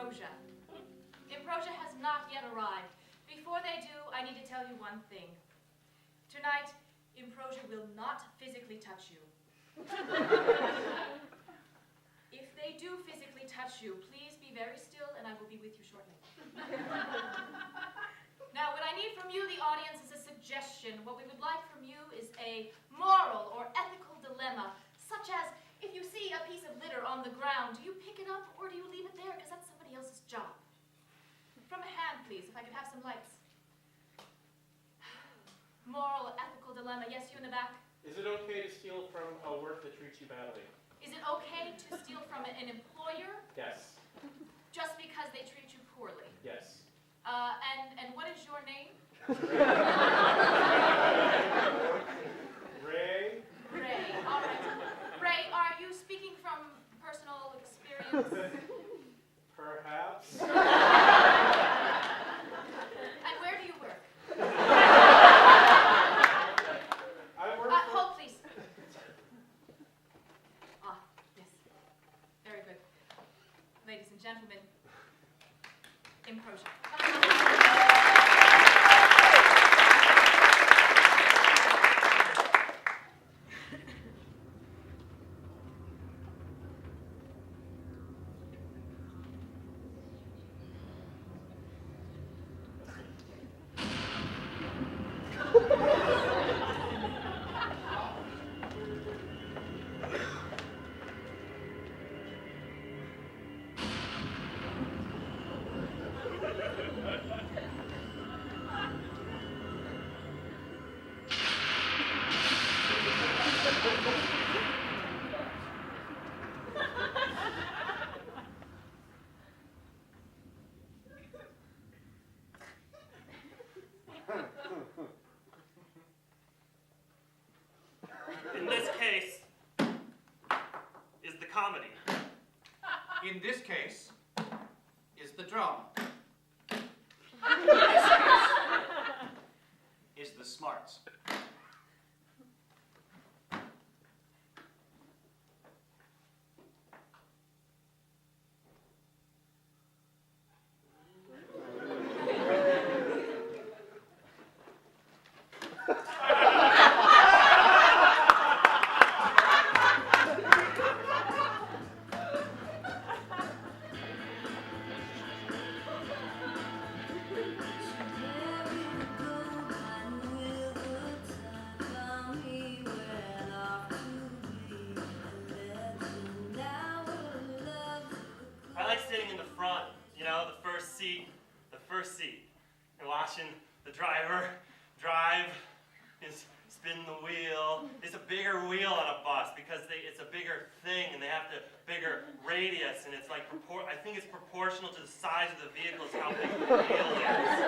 Improsia. Improsia has not yet arrived. Before they do, I need to tell you one thing. Tonight, Improsia will not physically touch you. If they do physically touch you, please be very still and I will be with you shortly. Now, what I need from you, the audience, is a suggestion. What we would like from you is a moral or ethical dilemma, such as, if you see a piece of litter on the ground, do you pick it up or do you leave it there? Because that's somebody else's job. From a hand, please, if I could have some lights. Moral, ethical dilemma. Yes, you in the back? Is it okay to steal from a work that treats you badly? Is it okay to steal from an employer? Yes. Just because they treat you poorly? Yes. And what is your name? Ray? Ray, all right. Ray, are you speaking from personal experience? Perhaps. And where do you work? I work Hold, please. Ah, yes. Very good. Ladies and gentlemen, Improsia. In this case, is the comedy. In this case, is the drama. In this case, is the smarts. I like sitting in the front, you know, the first seat, and watching the driver drive, spin the wheel. It's a bigger wheel on a bus because it's a bigger thing and they have the bigger radius, and it's like, I think it's proportional to the size of the vehicle is how big the wheel is,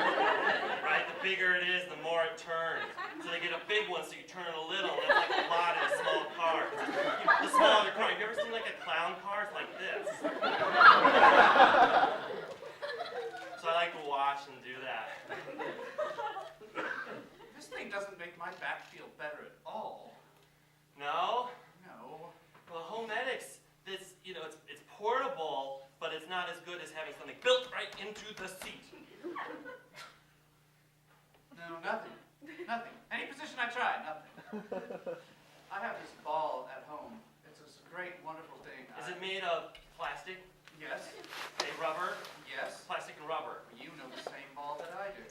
right? The bigger it is, the more it turns. So they get a big one so you turn it a little, and that's like a lot in a small car. The smaller the car, have you ever seen like a clown car? It's like this. So I like to watch and do that. This thing doesn't make my back feel better at all. No? No. Well, Homedics, this, you know, it's portable, but it's not as good as having something built right into the seat. No, nothing. Nothing. Any position I try, nothing. I have this ball at home. It's a great, wonderful thing. Is it made of plastic? Yes. Okay, rubber? Yes. Plastic and rubber. You know the same ball that I do.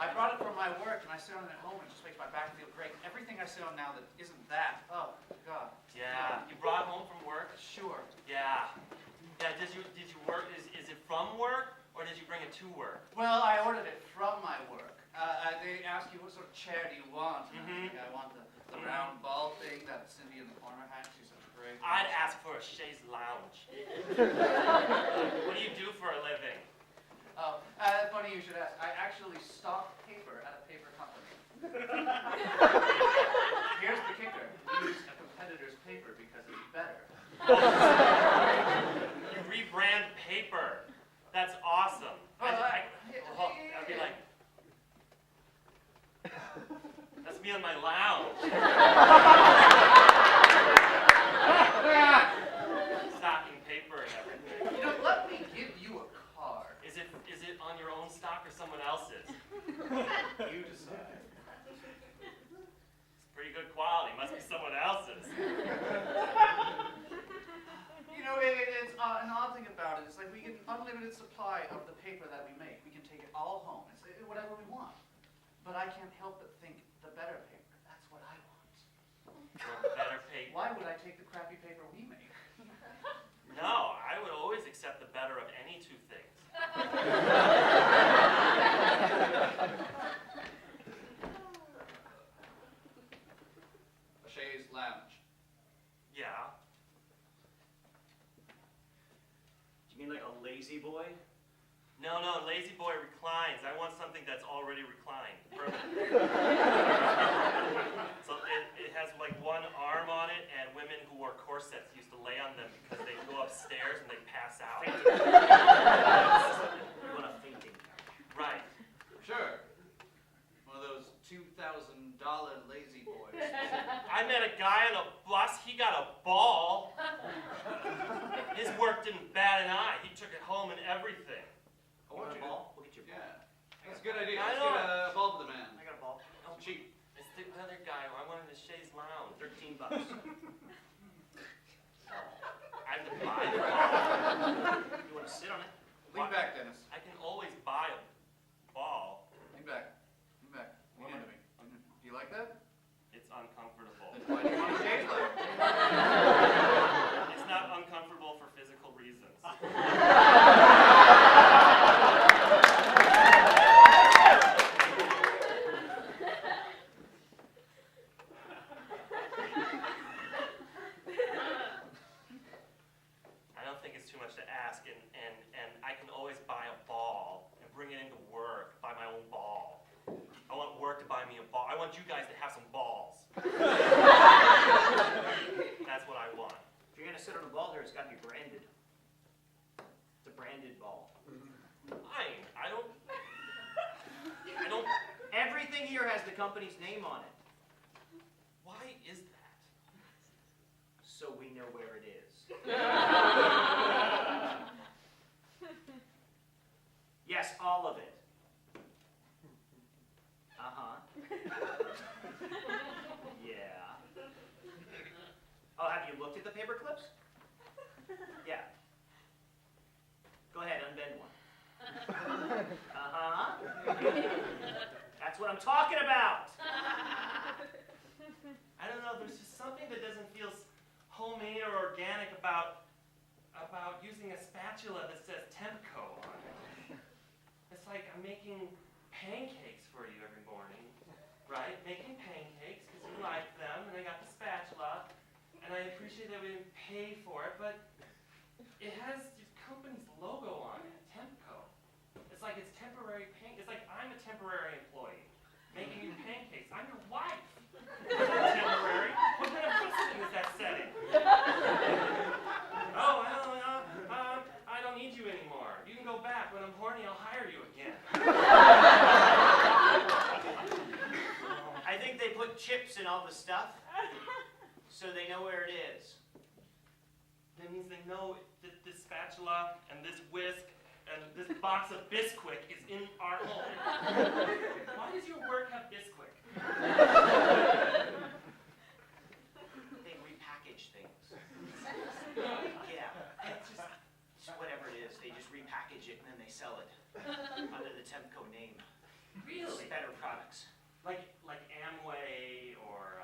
I brought it from my work and I sit on it at home and it just makes my back feel great. Everything I sit on now that isn't that, oh, God. Yeah. You brought it home from work? Sure. Yeah. Yeah, did you work, is it from work or did you bring it to work? Well, I ordered it from my work. They ask you, what sort of chair do you want? And I want the round ball thing that Cindy in the corner had. She's such a great. I'd ask for a chaise lounge. What do you do for a living? Oh, funny you should ask. I actually stock paper at a paper company. Here's the kicker. Use a competitor's paper because it's better. You rebrand paper. That's awesome. I'd be like, that's me on my lounge. Stocking paper and everything. an odd thing about it is like we get an unlimited supply of the paper that we make. We can take it all home. It's whatever we want. But I can't help but think the better paper. That's what I want. Well, better paper. Why would I take the crappy paper we make? No, I would always accept the better of any two things. A chaise lounge. Yeah. Do you mean like a lazy boy? No, lazy boy reclines. I want something that's already reclined. So it has like one arm on it, and women who wore corsets used to lay on them because they go upstairs and they pass out. You want a fainting couch. Right. Sure. One of those $2,000 lazy boys. I met a guy on a bus. He got a ball. His work didn't bat an eye. He took it home and everything. I want You you want a ball? We'll get you a ball. Yeah. That's a good idea. I Let's know. get a ball for the man. I got a ball. Oh, Cheap. it's the other guy. I wanted to chaise lounge. $13. I have to buy the ball. You want to sit on it? Lean back, Dennis. I can always buy a ball. Lean back. Lean back. Lean into me. Do you like that? It's uncomfortable. Then why do you want a chaise lounge? It's not uncomfortable for physical reasons. I don't think it's too much to ask, and I can always buy a ball and bring it into work, buy my own ball. I want work to buy me a ball. I want you guys to have some balls. That's what I want. If you're going to sit on a ball here, it's got to be branded. It's a branded ball. Fine. I don't. Everything here has the company's name on it, Why is that? so we know where it is. Yes, all of it. Uh-huh. Yeah. Oh, have you looked at the paper clips? Yeah. Go ahead, unbend one. Uh-huh. That's what I'm talking about. I don't know. There's just something that doesn't feel homemade or organic about using a spatula that says Tempco on it. It's like I'm making pancakes for you every morning, right? Making pancakes because you like them, and I got the spatula, and I appreciate that we didn't pay for it, but it has the company's logo on it, Tempco. It's like it's temporary It's like I'm a temporary employee making you pancakes. I'm your wife. I'm not temporary. What kind of precedent is that setting? Oh, I don't need you anymore. You can go back. When I'm horny, I'll hire you again. I think they put chips in all the stuff, so they know where it is. That means they know that this spatula and this whisk and this box of Bisquick is in our home. Why does your work have Bisquick? They repackage things. Yeah, it's just whatever it is. They just repackage it and then they sell it under the Tempco name. Really? Better products. Like Amway or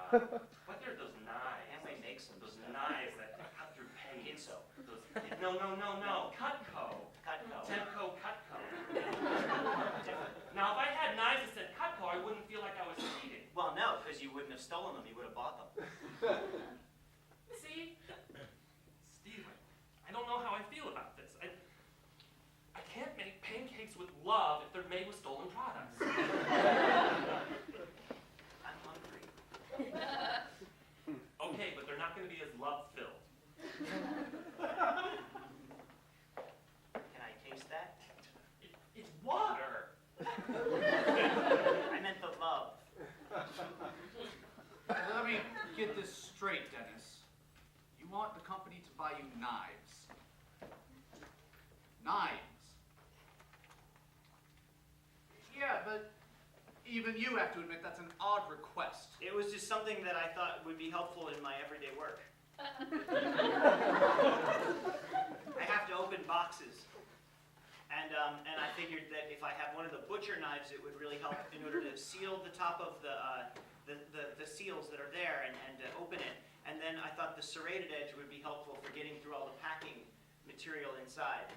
what are those knives? Amway makes them. Those knives that cut through paint. Kinso. Those, no. Cutco. Cutco. Tempco Cutco. Now, if I had knives that said Cutco, I wouldn't feel like I was cheating. Well, no, because you wouldn't have stolen them. You would have bought them. See? Steven, I don't know how I feel about this. I can't make pancakes with love if they're made with stolen products. I'm hungry. Okay, but they're not going to be as love-filled. Can I taste that? It's water. I meant the love. Let me get this straight, Dennis. You want the company to buy you knives. Knives. Yeah, but even you have to admit that's an odd request. It was just something that I thought would be helpful in my everyday work. I have to boxes. And I figured that if I had one of the butcher knives, it would really help in order to seal the top of the seals that are there and open it. And then I thought the serrated edge would be helpful for getting through all the packing material inside.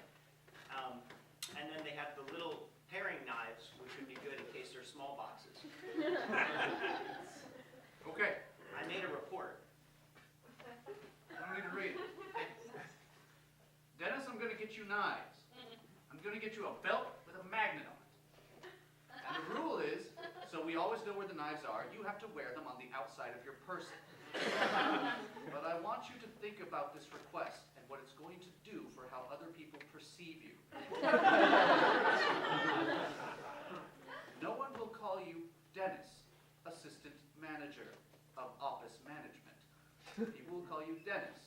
And then they have the little paring knives, which would be good in case they're small boxes. Okay, I made a report. I don't need to read it. Dennis, I'm going to get you knives. I'm going to get you a belt with a magnet on it. And the rule is, so we always know where the knives are, you have to wear them on the outside of your person. But I want you to think about this request and what it's going to do for how other people perceive you. No one will call you Dennis, assistant manager of office management. People will call you Dennis,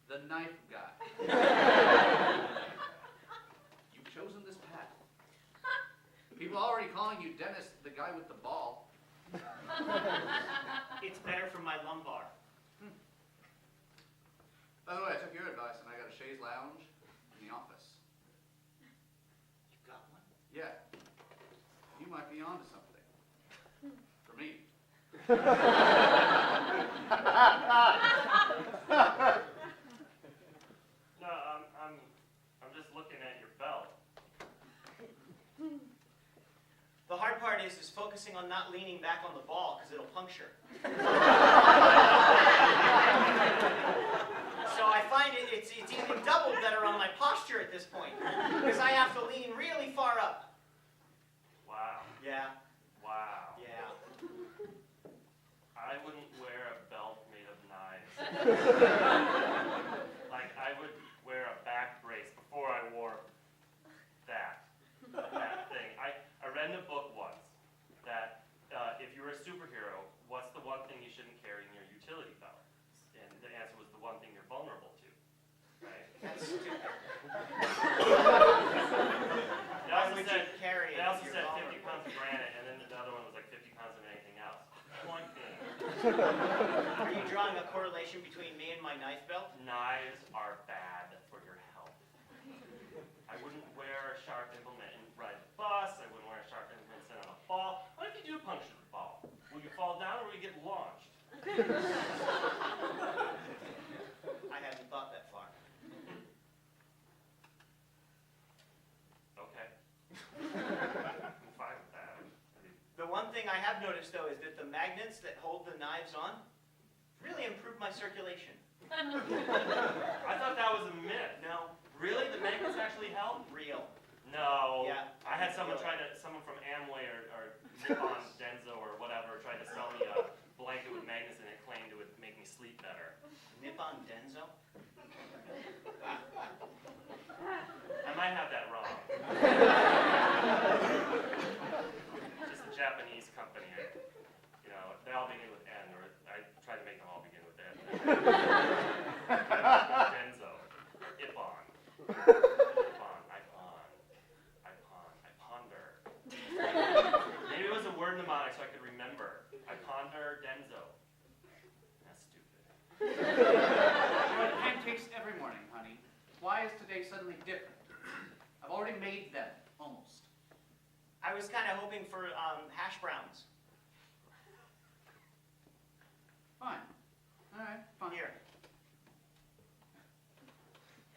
the knife guy. You've chosen this path. People are already calling you Dennis, the guy with the ball. It's better for my lumbar. By the way, I took your advice and I got a chaise lounge in the office. You got one? Yeah. You might be onto something. For me. No, I'm just looking at your belt. The hard part is focusing on not leaning back on the ball because it'll puncture. So I find it's even double better on my posture at this point because I have to lean really far up. Wow. Yeah, Wow. yeah. I wouldn't wear a belt made of knives. Like, I would wear a back brace before I wore that thing. I read in a book once that if you were a superhero, what's the one thing you shouldn't carry in your utility belt? And the answer was the one thing you're vulnerable to, right? That's stupid. They Why also would said, you carry it they if also you're said vulnerable? 50 pounds of granite, and then the other one was like 50 pounds of anything else. One thing. Are you drawing a correlation between me and my knife belt? Knives are bad for your health. I wouldn't wear a sharp implement and ride a bus. I wouldn't wear a sharp implement and sit on a ball. What if you do puncture the ball? Will you fall down or will you get launched? I hadn't thought that far. Okay. I'm fine with that. The one thing I have noticed, though, is that the magnets that hold the knives on really improve my circulation. I thought that was a myth. No, Really? The magnets actually help? real. No. Yeah. I had someone Really. someone from Amway or Nippon Denso or whatever tried to sell me a blanket with magnets in it, claimed it would make me sleep better. Nippon Denso? I might have that wrong. Just a Japanese company. They all begin with N, or I try to make them all begin with N. Denso. Ippon. I ponder. Maybe it was a word mnemonic so I could remember. I ponder Denso. That's stupid. You have pancakes every morning, honey. Why is today suddenly different? I've already made them, almost. I was kind of hoping for hash browns. Fine. All right, fine. Here.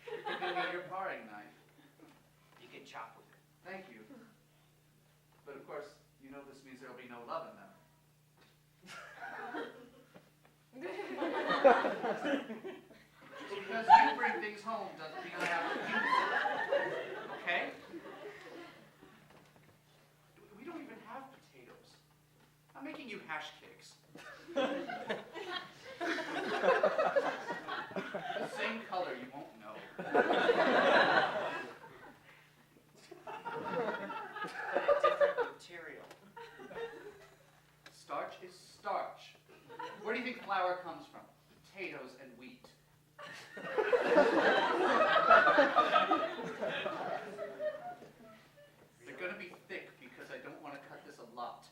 Give me your paring knife. You can chop with it. Thank you. But of course, you know this means there will be no love in them. Just because you bring things home doesn't mean I have to use them. Okay? We don't even have potatoes. I'm making you hash cakes. The same color, you won't know. But a different material. Starch is starch. Where do you think flour comes from? Potatoes and wheat. They're going to be thick because I don't want to cut this a lot.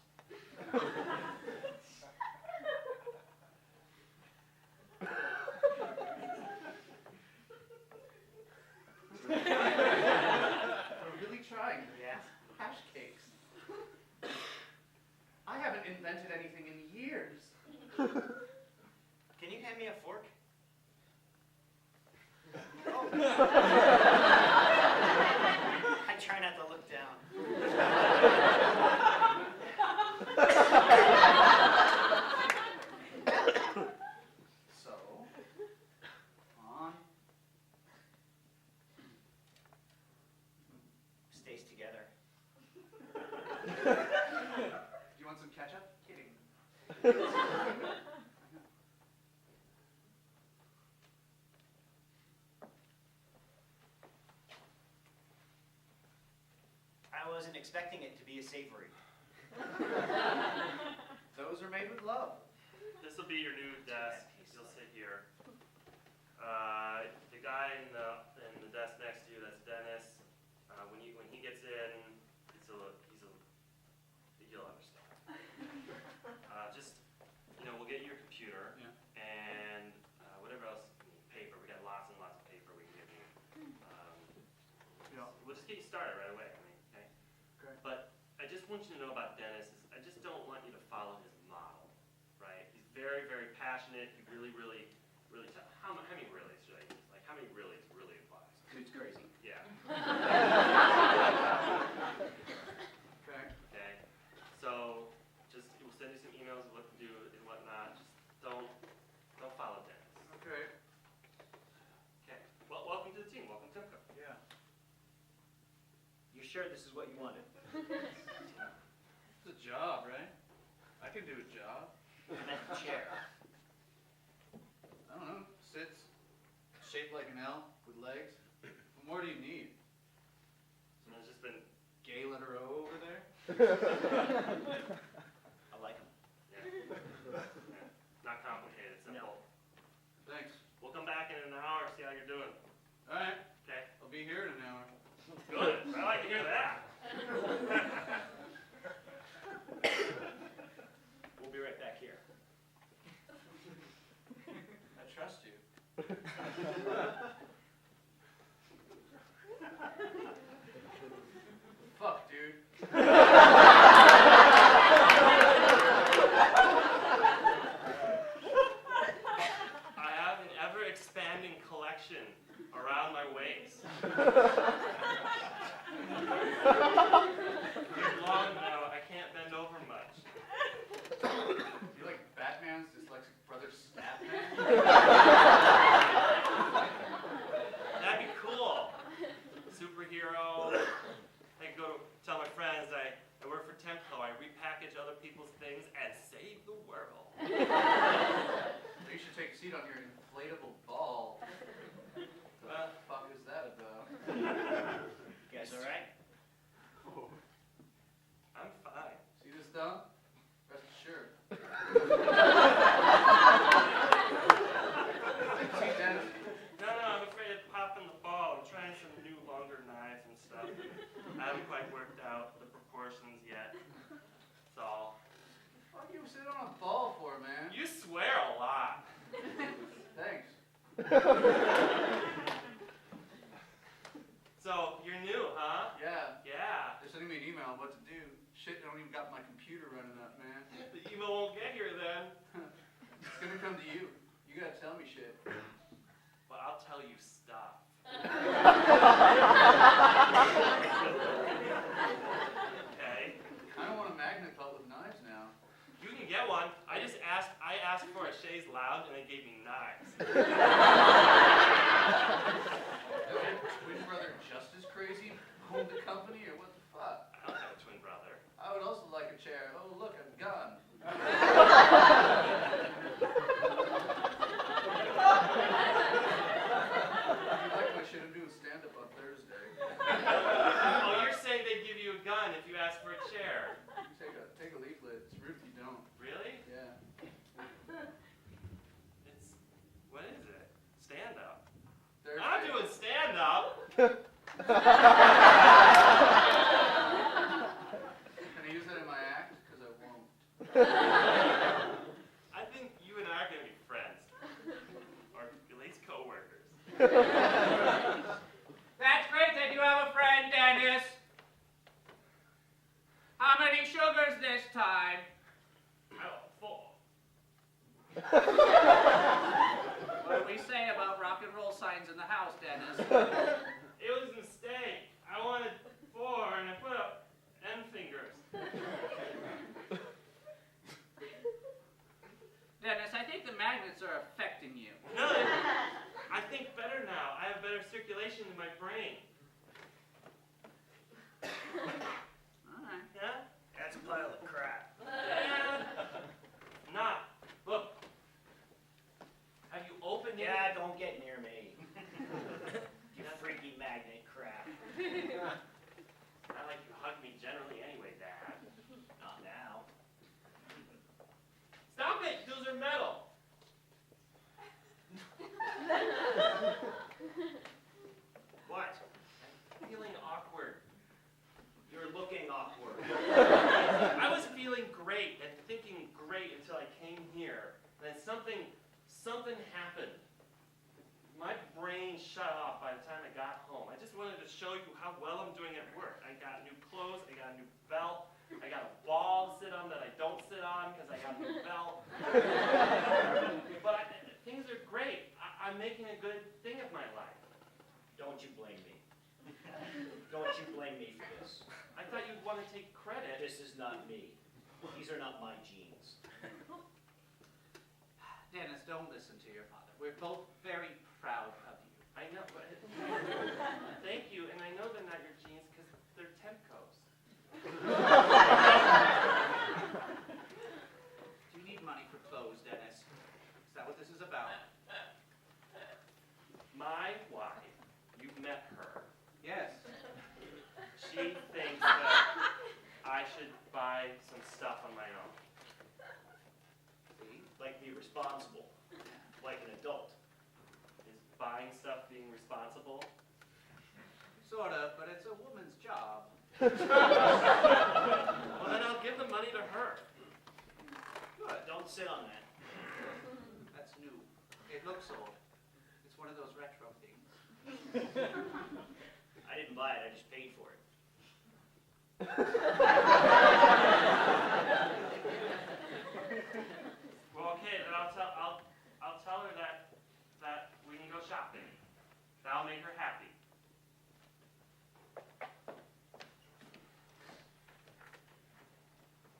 I wasn't expecting it to be a savory. Those are made with love. This will be your new desk. You'll sit here. The guy in the desk next to you, that's Dennis. When he gets in, he'll understand. Just we'll get you your computer and whatever else you need. Paper. We got lots and lots of paper we can give you. We'll just get you started right away. Okay. But I just want you to know about Dennis. I just don't want you to follow his model, right? He's very, very passionate. He really, really, really. How many reallys should I use? Like, how many reallys really applies? Dude's crazy. Yeah. Okay. So, we'll send you some emails of what to do and whatnot. Just don't follow Dennis. Okay. Okay. Well, welcome to the team. Welcome, Timko. Yeah. You sure this is what you wanted? It's a job, right? I can do a job. I meant the chair. I don't know. Sits, shaped like an L with legs. What more do you need? It's just been. Gay letter O over there? I like him. Yeah. Not complicated. Simple. Thanks. We'll come back in an hour, see how you're doing. All right. Okay. I'll be here in an hour. Good. I like to hear that. We'll be right back here. I trust you. Fuck, dude. I have an ever-expanding collection around my waist. It's long now. I can't bend over much. You like Batman's dyslexic brother Snapman? That'd be cool. Superhero. I can go tell my friends I work for Temco. I repackage other people's things and save the world. You should take a seat on your inflatable ball. What the fuck is that about? You guys all right? I'm fine. See this thumb? Rest assured. See, Dennis? No, I'm afraid of popping the ball. I'm trying some new longer knives and stuff. I haven't quite worked out the proportions yet. That's all. What do you sit on a ball for, man? You swear a lot. Thanks. So, you're new, huh? Yeah. Yeah. They're sending me an email on what to do. Shit, I don't even got my computer running up, man. The email won't get here then. It's gonna come to you. You gotta tell me shit. But I'll tell you stuff. Okay. I don't want a magnet belt with knives now. You can get one. I asked for a chaise lounge and they gave me knives. Your twin brother just as crazy owned the company, or what the fuck? I don't have a twin brother. I would also like a chair. Oh, look, a gun. You like my shit? I'm doing stand-up on Thursday. Oh, you're saying they'd give you a gun if you asked for a chair. Take a leaflet. It's rude if you don't. Really? Yeah. What is it? Stand up. Thursday. I'm not doing stand up. Can I use that in my act? Because I won't. I think you and I are going to be friends. Or at least co-workers. That's great that you have a friend, Dennis. How many sugars this time? Oh, 4. What do we say about rock and roll signs in the house, Dennis? It was a mistake. I wanted 4 and I put up N fingers. Dennis, I think the magnets are affecting you. No, I think better now. I have better circulation in my brain. All right. Yeah? That's a pile of crap. Yeah. No, magnet crap. Not like you hug me generally anyway, Dad. Not now. Stop it! Those are metal! What? I'm feeling awkward. You're looking awkward. I was feeling great and thinking great until I came here. And then something happened. My brain shut off by the time I got home. I just wanted to show you how well I'm doing at work. I got new clothes, I got a new belt, I got a ball to sit on that I don't sit on because I got a new belt. But things are great. I'm making a good thing of my life. Don't you blame me. Don't you blame me for this. I thought you'd want to take credit. This is not me. These are not my genes. Dennis, don't listen to your father. We're both very proud of you. I know, but thank you, and I know they're not your genes because they're Temco's. Do you need money for clothes, Dennis? Is that what this is about? My wife, you've met her. Yes. She thinks that I should buy some stuff on my own. See? Like be responsible. Like an adult. Is buying stuff being responsible? Sort of, but it's a woman's job. Well, then I'll give the money to her. Good. Don't sit on that. That's new. It looks old. It's one of those retro things. I didn't buy it, I just paid for it. Well, okay, then I'll tell her that we can go shopping. That'll make her happy.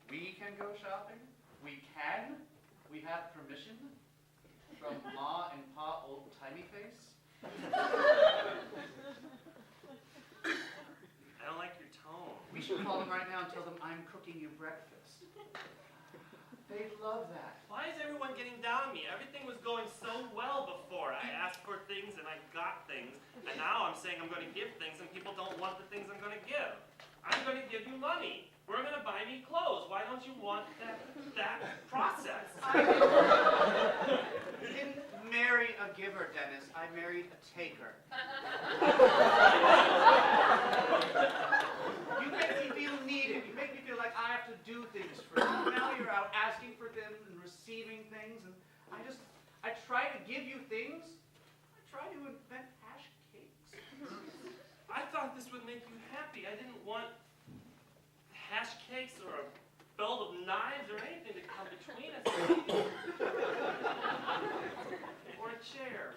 We can go shopping? We can? We have permission? From Ma and Pa Old Timey Face? I don't like your tone. We should call them right now and tell them I'm cooking you breakfast. They'd love that. Why is everyone getting down on me? Everything was going so well before. I asked for things and I got things, and now I'm saying I'm going to give things and people don't want the things I'm going to give. I'm going to give you money. We're going to buy me clothes. Why don't you want that process? I didn't marry a giver, Dennis. I married a taker. You make me feel needed. You make me feel like I have to do things for you. Now you're out asking for them and receiving things, and I try to give you things. I try to invent hash cakes. I thought this would make you happy. I didn't want hash cakes or a belt of knives or anything to come between us. Or a chair.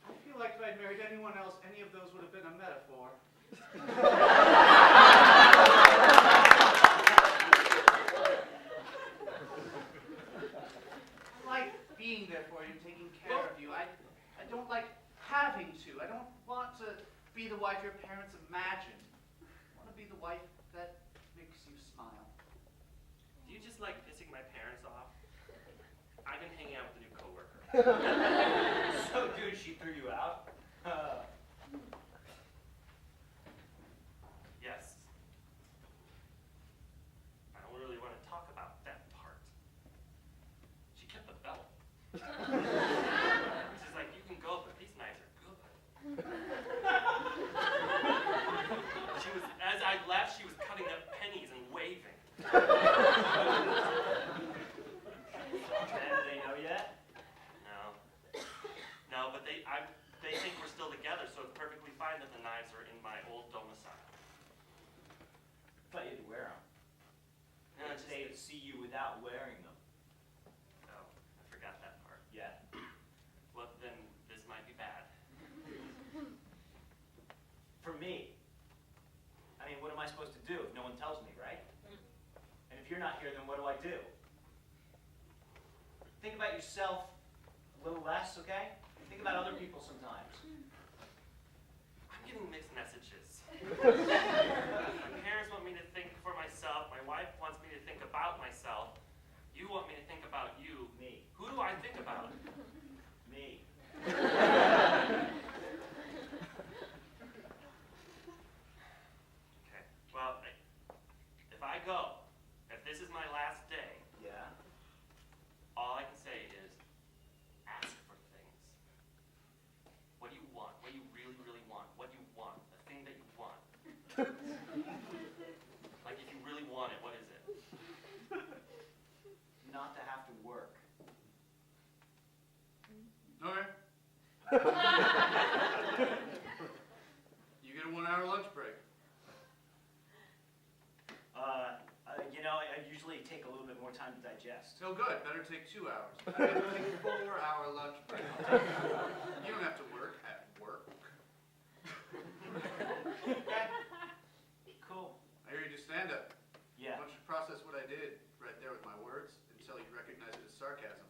I feel like if I'd married anyone else, any of those would have been a metaphor. I like being there for you, taking care of you. I don't like having to. I don't want to be the wife your parents imagined. I want to be the wife that makes you smile. Do you just like pissing my parents off? I've been hanging out with a new coworker. So, dude, she threw you out? Yes. I don't really want to talk about that part. She kept the belt. She's like, you can go, but these knives are good. As I left, she was cutting up pennies and waving. And do they know yet? No, but they think we're still together, so it's perfectly fine that the knives are in my old domicile. I thought you had to wear them. No, They would see you without wearing them. Oh, I forgot that part. Yeah. Well, then this might be bad. For me. I mean, what am I supposed to do if no one tells me, right? And if you're not here, then what do I do? Think about yourself a little less, okay? Think about other people sometimes. I'm getting mixed messages. My parents want me to think for myself. My wife wants me to think about myself. You want me to think about you. Me. Who do I think about? Me. not to have to work. Okay. You get a 1-hour lunch break. You know, I usually take a little bit more time to digest. So good. Better take 2 hours. I get to take a 4-hour lunch break. You don't have to work at work. Cool. I hear you do stand-up. Yeah. Why don't you process what I did right there with my words until you recognize it as sarcasm.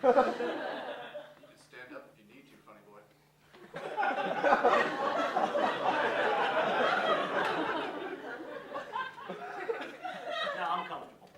You can stand up if you need to, funny boy. No, I'm comfortable.